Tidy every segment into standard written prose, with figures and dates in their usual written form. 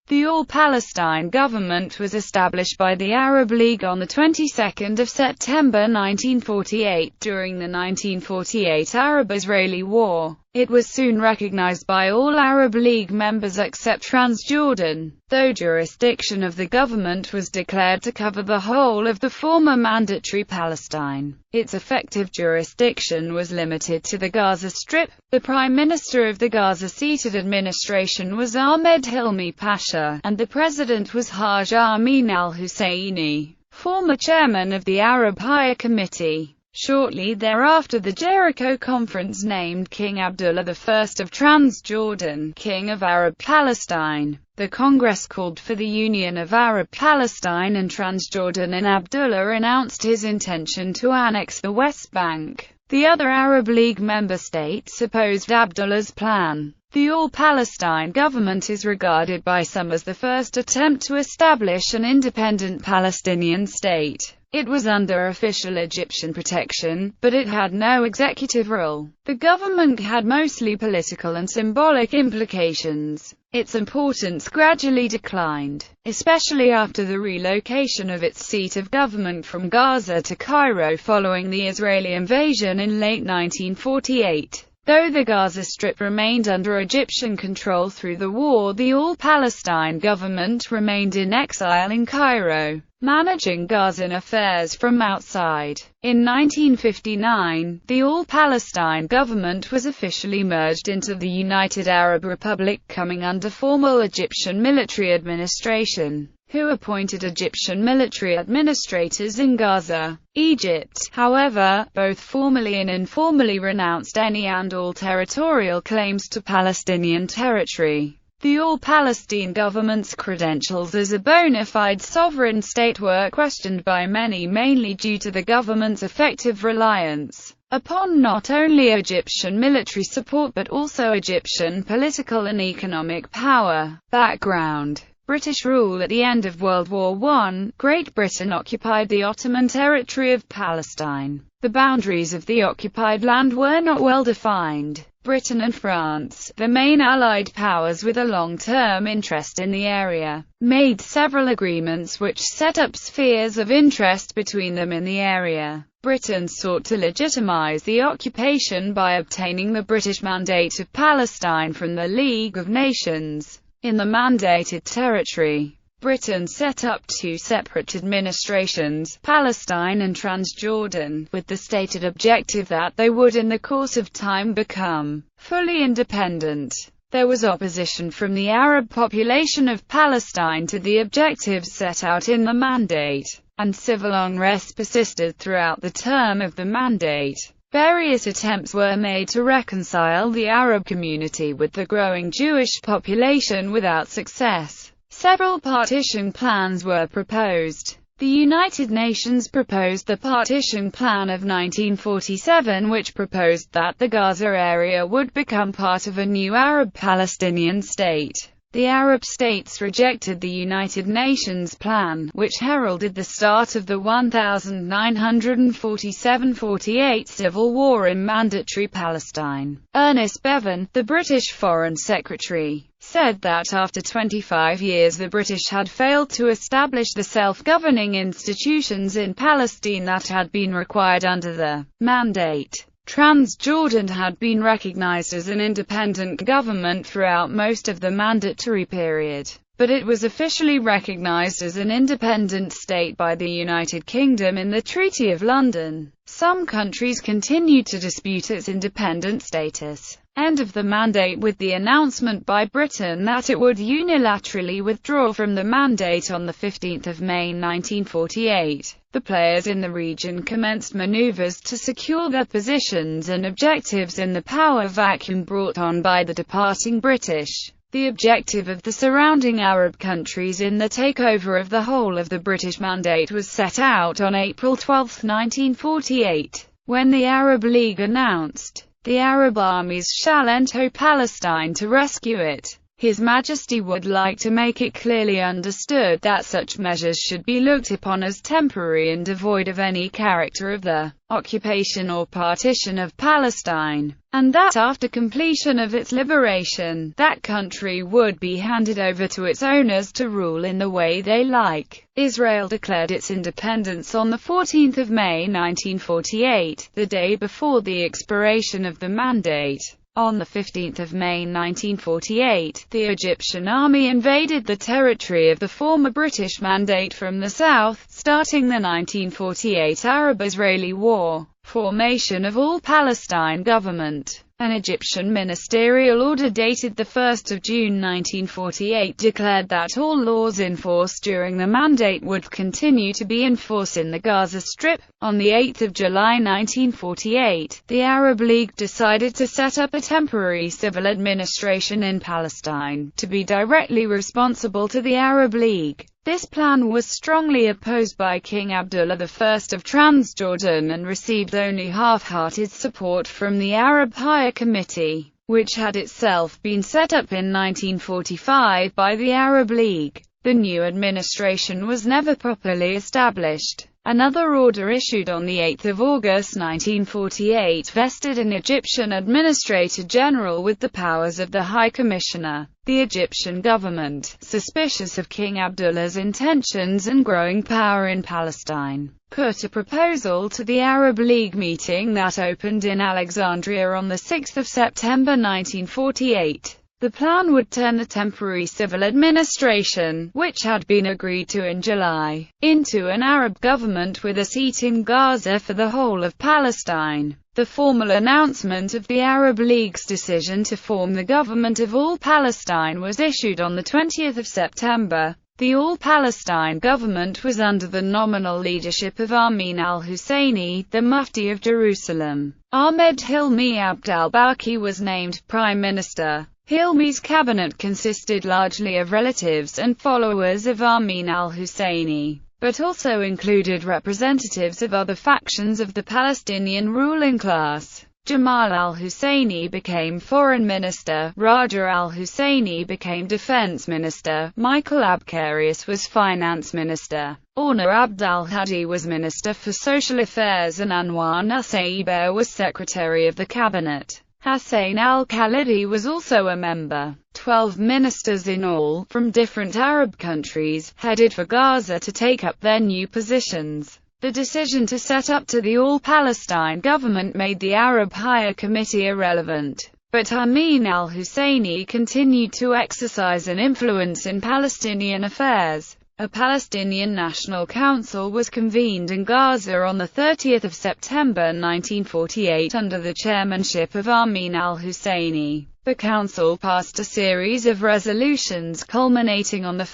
The All-Palestine Government was established by the Arab League on the 22nd of September 1948 during the 1948 Arab-Israeli War. It was soon recognized by all Arab League members except Transjordan, though jurisdiction of the government was declared to cover the whole of the former Mandatory Palestine. Its effective jurisdiction was limited to the Gaza Strip. The Prime Minister of the Gaza-seated administration was Ahmed Hilmi Pasha, and the President was Haj Amin al-Husseini, former chairman of the Arab Higher Committee. Shortly thereafter, the Jericho Conference named King Abdullah I of Transjordan King of Arab Palestine. The Congress called for the union of Arab Palestine and Transjordan, and Abdullah announced his intention to annex the West Bank. The other Arab League member states opposed Abdullah's plan. The All-Palestine Government is regarded by some as the first attempt to establish an independent Palestinian state. It was under official Egyptian protection, but it had no executive role. The government had mostly political and symbolic implications. Its importance gradually declined, especially after the relocation of its seat of government from Gaza to Cairo following the Israeli invasion in late 1948. Though the Gaza Strip remained under Egyptian control through the war, the All-Palestine Government remained in exile in Cairo, managing Gazan affairs from outside. In 1959, the All-Palestine Government was officially merged into the United Arab Republic, coming under formal Egyptian military administration, who appointed Egyptian military administrators in Gaza. Egypt, however, both formally and informally renounced any and all territorial claims to Palestinian territory. The All-Palestine Government's credentials as a bona fide sovereign state were questioned by many, mainly due to the government's effective reliance upon not only Egyptian military support but also Egyptian political and economic power. Background: British rule. At the end of World War I, Great Britain occupied the Ottoman territory of Palestine. The boundaries of the occupied land were not well defined. Britain and France, the main Allied powers with a long-term interest in the area, made several agreements which set up spheres of interest between them in the area. Britain sought to legitimize the occupation by obtaining the British Mandate of Palestine from the League of Nations. In the mandated territory, Britain set up two separate administrations, Palestine and Transjordan, with the stated objective that they would in the course of time become fully independent. There was opposition from the Arab population of Palestine to the objectives set out in the mandate, and civil unrest persisted throughout the term of the mandate. Various attempts were made to reconcile the Arab community with the growing Jewish population without success. Several partition plans were proposed. The United Nations proposed the Partition Plan of 1947, which proposed that the Gaza area would become part of a new Arab Palestinian state. The Arab states rejected the United Nations plan, which heralded the start of the 1947–48 civil war in Mandatory Palestine. Ernest Bevin, the British Foreign Secretary, said that after 25 years the British had failed to establish the self-governing institutions in Palestine that had been required under the mandate. Transjordan had been recognized as an independent government throughout most of the mandatory period, but it was officially recognized as an independent state by the United Kingdom in the Treaty of London. Some countries continued to dispute its independent status. End of the mandate. With the announcement by Britain that it would unilaterally withdraw from the mandate on 15 May 1948, the players in the region commenced maneuvers to secure their positions and objectives in the power vacuum brought on by the departing British. The objective of the surrounding Arab countries in the takeover of the whole of the British Mandate was set out on April 12, 1948, when the Arab League announced, "The Arab armies shall enter Palestine to rescue it." His Majesty would like to make it clearly understood that such measures should be looked upon as temporary and devoid of any character of the occupation or partition of Palestine, and that after completion of its liberation, that country would be handed over to its owners to rule in the way they like. Israel declared its independence on the 14th of May 1948, the day before the expiration of the mandate. On the 15th of May 1948, the Egyptian army invaded the territory of the former British Mandate from the south, starting the 1948 Arab-Israeli War. Formation of All-Palestine Government. An Egyptian ministerial order dated 1 June 1948 declared that all laws in force during the mandate would continue to be in force in the Gaza Strip. On 8 July 1948, the Arab League decided to set up a temporary civil administration in Palestine, to be directly responsible to the Arab League. This plan was strongly opposed by King Abdullah I of Transjordan and received only half-hearted support from the Arab Higher Committee, which had itself been set up in 1945 by the Arab League. The new administration was never properly established. Another order issued on 8 August 1948 vested an Egyptian Administrator General with the powers of the High Commissioner. The Egyptian government, suspicious of King Abdullah's intentions and growing power in Palestine, put a proposal to the Arab League meeting that opened in Alexandria on 6 September 1948. The plan would turn the temporary civil administration, which had been agreed to in July, into an Arab government with a seat in Gaza for the whole of Palestine. The formal announcement of the Arab League's decision to form the government of All-Palestine was issued on 20 September. The All-Palestine Government was under the nominal leadership of Amin al-Husseini, the Mufti of Jerusalem. Ahmed Hilmi Abd al-Baqi was named Prime Minister. Hilmi's cabinet consisted largely of relatives and followers of Amin al-Husseini, but also included representatives of other factions of the Palestinian ruling class. Jamal al-Husseini became foreign minister, Raja al-Husseini became defense minister, Michael Abkarius was finance minister, Orna Abd al-Hadi was minister for social affairs and Anwar Nusayber was secretary of the cabinet. Hussein al-Khalidi was also a member. 12 ministers in all, from different Arab countries, headed for Gaza to take up their new positions. The decision to set up the All-Palestine Government made the Arab Higher Committee irrelevant, but Amin al-Husseini continued to exercise an influence in Palestinian affairs. A Palestinian National Council was convened in Gaza on 30 September 1948 under the chairmanship of Amin al-Husseini. The council passed a series of resolutions culminating on 1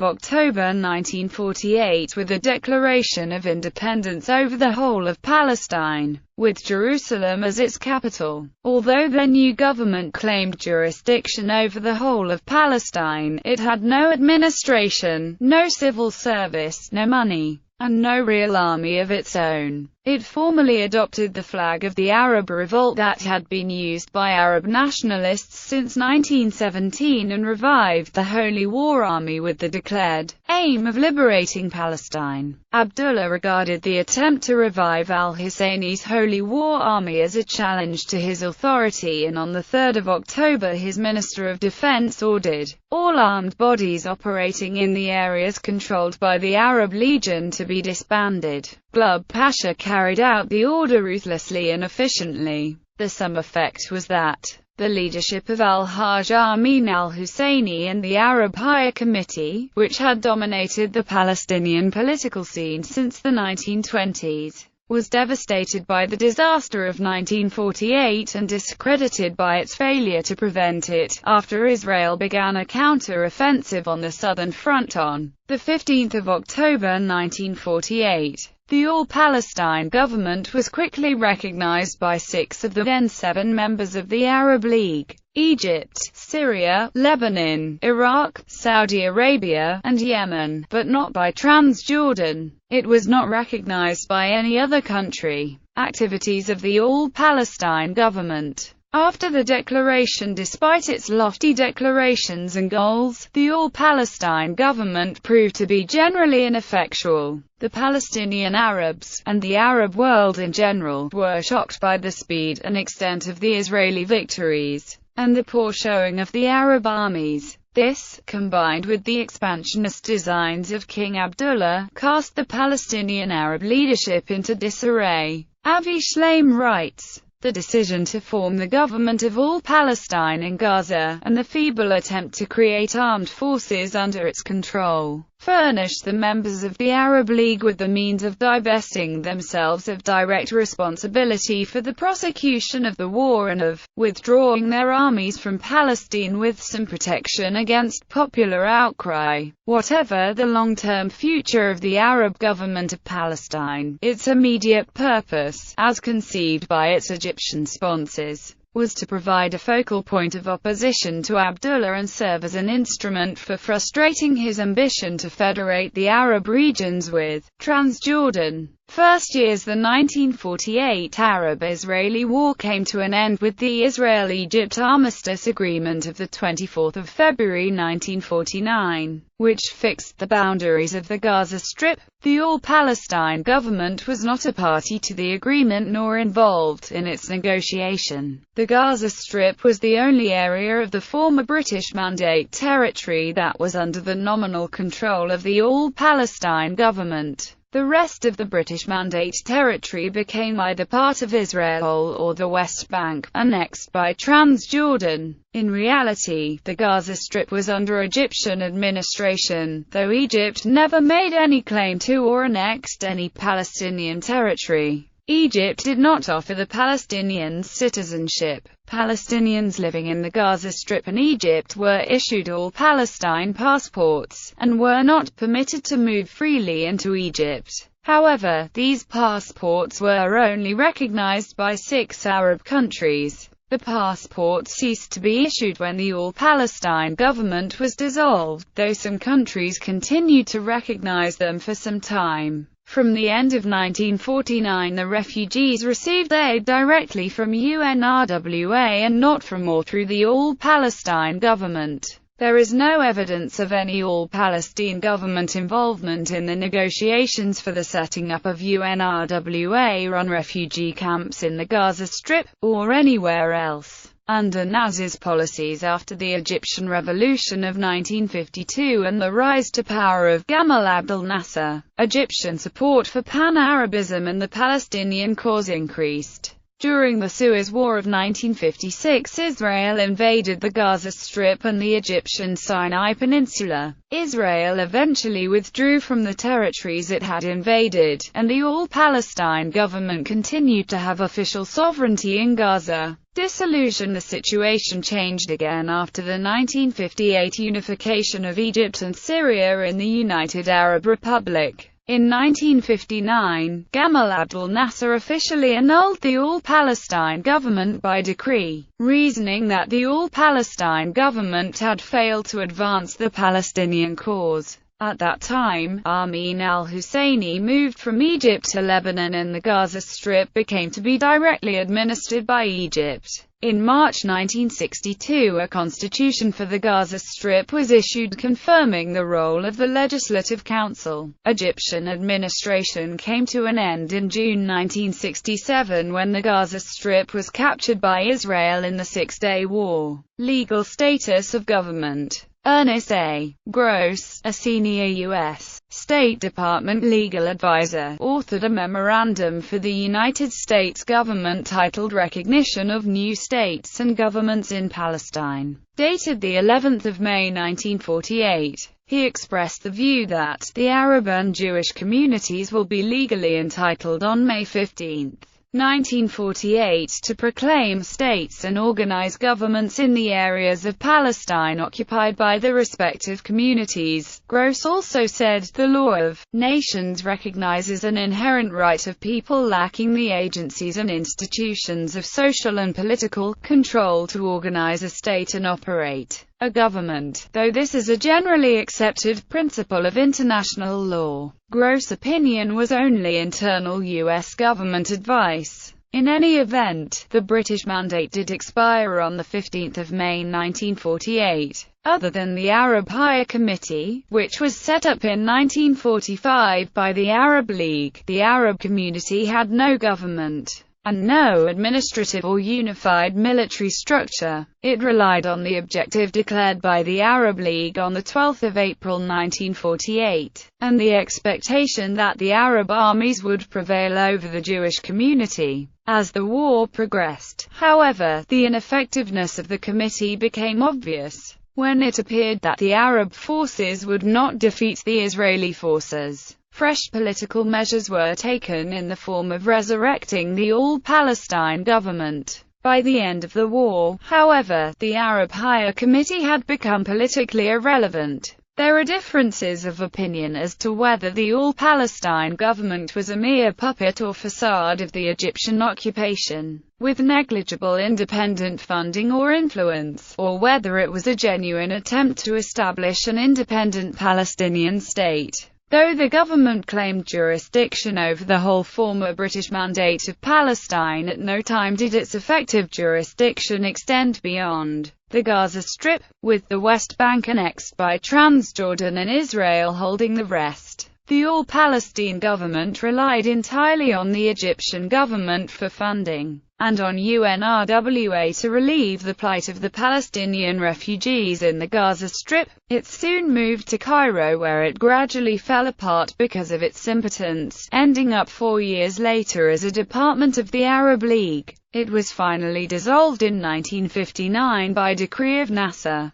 October 1948 with a declaration of independence over the whole of Palestine, with Jerusalem as its capital. Although the new government claimed jurisdiction over the whole of Palestine, it had no administration, no civil service, no money, and no real army of its own. It formally adopted the flag of the Arab Revolt that had been used by Arab nationalists since 1917 and revived the Holy War Army with the declared aim of liberating Palestine. Abdullah regarded the attempt to revive al-Husseini's Holy War Army as a challenge to his authority, and on 3 October his Minister of Defense ordered all armed bodies operating in the areas controlled by the Arab Legion to be disbanded. Glubb Pasha carried out the order ruthlessly and efficiently. The sum effect was that the leadership of al-Hajj Amin al-Husseini and the Arab Higher Committee, which had dominated the Palestinian political scene since the 1920s, was devastated by the disaster of 1948 and discredited by its failure to prevent it, after Israel began a counter-offensive on the southern front on 15 October 1948. The All-Palestine Government was quickly recognized by 6 of the then 7 members of the Arab League: Egypt, Syria, Lebanon, Iraq, Saudi Arabia, and Yemen, but not by Transjordan. It was not recognized by any other country. Activities of the All-Palestine Government. After the declaration, despite its lofty declarations and goals, the All-Palestine Government proved to be generally ineffectual. The Palestinian Arabs, and the Arab world in general, were shocked by the speed and extent of the Israeli victories, and the poor showing of the Arab armies. This, combined with the expansionist designs of King Abdullah, cast the Palestinian Arab leadership into disarray. Avi Shlaim writes, "The decision to form the government of all Palestine in Gaza, and the feeble attempt to create armed forces under its control, furnished the members of the Arab League with the means of divesting themselves of direct responsibility for the prosecution of the war and of withdrawing their armies from Palestine with some protection against popular outcry. Whatever the long-term future of the Arab government of Palestine, its immediate purpose, as conceived by its Egyptian sponsors, was to provide a focal point of opposition to Abdullah and serve as an instrument for frustrating his ambition to federate the Arab regions with Transjordan." First years. The 1948 Arab-Israeli War came to an end with the Israel-Egypt Armistice Agreement of 24 February 1949, which fixed the boundaries of the Gaza Strip. The All-Palestine Government was not a party to the agreement nor involved in its negotiation. The Gaza Strip was the only area of the former British Mandate territory that was under the nominal control of the All-Palestine Government. The rest of the British Mandate territory became either part of Israel or the West Bank, annexed by Transjordan. In reality, the Gaza Strip was under Egyptian administration, though Egypt never made any claim to or annexed any Palestinian territory. Egypt did not offer the Palestinians citizenship. Palestinians living in the Gaza Strip and Egypt were issued all-Palestine passports, and were not permitted to move freely into Egypt. However, these passports were only recognized by 6 Arab countries. The passports ceased to be issued when the All-Palestine Government was dissolved, though some countries continued to recognize them for some time. From the end of 1949, the refugees received aid directly from UNRWA and not from or through the All-Palestine Government. There is no evidence of any All-Palestine Government involvement in the negotiations for the setting up of UNRWA-run refugee camps in the Gaza Strip, or anywhere else. Under Nasser's policies after the Egyptian Revolution of 1952 and the rise to power of Gamal Abdel Nasser, Egyptian support for Pan-Arabism and the Palestinian cause increased. During the Suez War of 1956, Israel invaded the Gaza Strip and the Egyptian Sinai Peninsula. Israel eventually withdrew from the territories it had invaded, and the All-Palestine Government continued to have official sovereignty in Gaza. Disillusioned, the situation changed again after the 1958 unification of Egypt and Syria in the United Arab Republic. In 1959, Gamal Abdel Nasser officially annulled the All-Palestine Government by decree, reasoning that the All-Palestine Government had failed to advance the Palestinian cause. At that time, Amin al-Husseini moved from Egypt to Lebanon and the Gaza Strip became to be directly administered by Egypt. In March 1962, a constitution for the Gaza Strip was issued confirming the role of the Legislative Council. Egyptian administration came to an end in June 1967 when the Gaza Strip was captured by Israel in the Six-Day War. Legal status of government. Ernest A. Gross, a senior U.S. State Department legal advisor, authored a memorandum for the United States government titled Recognition of New States and Governments in Palestine, dated the 11th of May 1948. He expressed the view that the Arab and Jewish communities will be legally entitled on May 15, 1948, to proclaim states and organize governments in the areas of Palestine occupied by the respective communities. Gross also said, the law of nations recognizes an inherent right of people lacking the agencies and institutions of social and political control to organize a state and operate a government, though this is a generally accepted principle of international law. Gross' opinion was only internal U.S. government advice. In any event, the British mandate did expire on 15 May 1948. Other than the Arab Higher Committee, which was set up in 1945 by the Arab League, the Arab community had no government and no administrative or unified military structure. It relied on the objective declared by the Arab League on 12 April 1948, and the expectation that the Arab armies would prevail over the Jewish community. As the war progressed, however, the ineffectiveness of the committee became obvious when it appeared that the Arab forces would not defeat the Israeli forces. Fresh political measures were taken in the form of resurrecting the All-Palestine Government. By the end of the war, however, the Arab Higher Committee had become politically irrelevant. There are differences of opinion as to whether the All-Palestine Government was a mere puppet or facade of the Egyptian occupation, with negligible independent funding or influence, or whether it was a genuine attempt to establish an independent Palestinian state. Though the government claimed jurisdiction over the whole former British Mandate of Palestine, at no time did its effective jurisdiction extend beyond the Gaza Strip, with the West Bank annexed by Transjordan and Israel holding the rest. The All-Palestine Government relied entirely on the Egyptian government for funding, and on UNRWA to relieve the plight of the Palestinian refugees in the Gaza Strip. It soon moved to Cairo, where it gradually fell apart because of its impotence, ending up 4 years later as a department of the Arab League. It was finally dissolved in 1959 by decree of Nasser.